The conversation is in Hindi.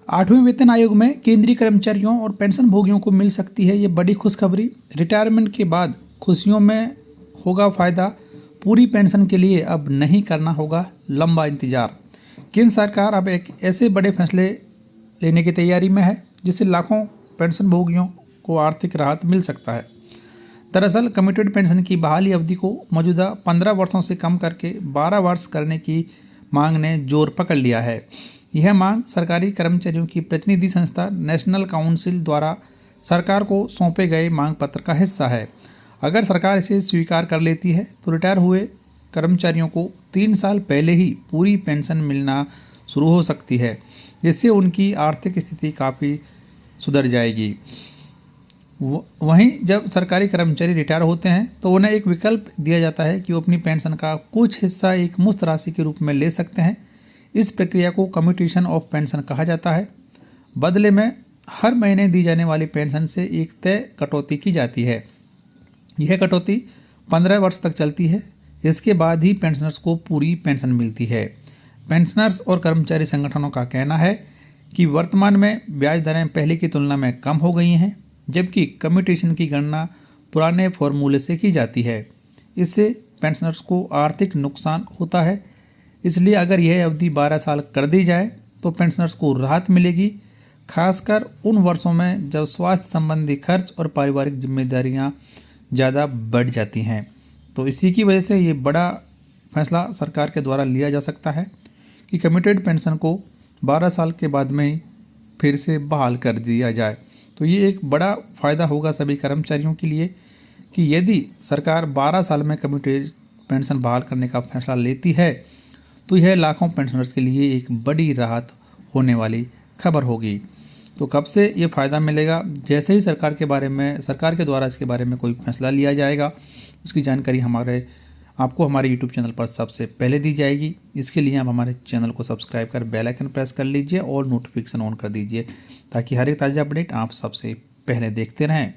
8वें वेतन आयोग में केंद्रीय कर्मचारियों और पेंशन भोगियों को मिल सकती है ये बड़ी खुशखबरी। रिटायरमेंट के बाद खुशियों में होगा फायदा। पूरी पेंशन के लिए अब नहीं करना होगा लंबा इंतजार। केंद्र सरकार अब एक ऐसे बड़े फैसले लेने की तैयारी में है जिससे लाखों पेंशन भोगियों को आर्थिक राहत मिल सकता है। दरअसल कमिटेड पेंशन की बहाली अवधि को मौजूदा 15 वर्षों से कम करके 12 वर्ष करने की मांग ने जोर पकड़ लिया है। यह मांग सरकारी कर्मचारियों की प्रतिनिधि संस्था नेशनल काउंसिल द्वारा सरकार को सौंपे गए मांग पत्र का हिस्सा है। अगर सरकार इसे स्वीकार कर लेती है तो रिटायर हुए कर्मचारियों को 3 साल पहले ही पूरी पेंशन मिलना शुरू हो सकती है, जिससे उनकी आर्थिक स्थिति काफ़ी सुधर जाएगी। वहीं जब सरकारी कर्मचारी रिटायर होते हैं तो उन्हें एक विकल्प दिया जाता है कि वो अपनी पेंशन का कुछ हिस्सा एक मुफ्त राशि के रूप में ले सकते हैं। इस प्रक्रिया को कम्यूटेशन ऑफ पेंशन कहा जाता है। बदले में हर महीने दी जाने वाली पेंशन से एक तय कटौती की जाती है। यह कटौती 15 वर्ष तक चलती है। इसके बाद ही पेंशनर्स को पूरी पेंशन मिलती है। पेंशनर्स और कर्मचारी संगठनों का कहना है कि वर्तमान में ब्याज दरें पहले की तुलना में कम हो गई हैं, जबकि कम्यूटेशन की गणना पुराने फॉर्मूले से की जाती है। इससे पेंशनर्स को आर्थिक नुकसान होता है। इसलिए अगर यह अवधि 12 साल कर दी जाए तो पेंशनर्स को राहत मिलेगी, खासकर उन वर्षों में जब स्वास्थ्य संबंधी खर्च और पारिवारिक जिम्मेदारियां ज़्यादा बढ़ जाती हैं। तो इसी की वजह से ये बड़ा फैसला सरकार के द्वारा लिया जा सकता है कि कमिटेड पेंशन को 12 साल के बाद में ही फिर से बहाल कर दिया जाए। तो ये एक बड़ा फ़ायदा होगा सभी कर्मचारियों के लिए कि यदि सरकार 12 साल में कमिटेड पेंशन बहाल करने का फैसला लेती है तो यह लाखों पेंशनर्स के लिए एक बड़ी राहत होने वाली खबर होगी। तो कब से ये फ़ायदा मिलेगा? जैसे ही सरकार के द्वारा इसके बारे में कोई फैसला लिया जाएगा, उसकी जानकारी आपको हमारे यूट्यूब चैनल पर सबसे पहले दी जाएगी। इसके लिए आप हमारे चैनल को सब्सक्राइब कर बेल आइकन प्रेस कर लीजिए और नोटिफिकेशन ऑन कर दीजिए ताकि हर एक ताज़ा अपडेट आप सबसे पहले देखते रहें।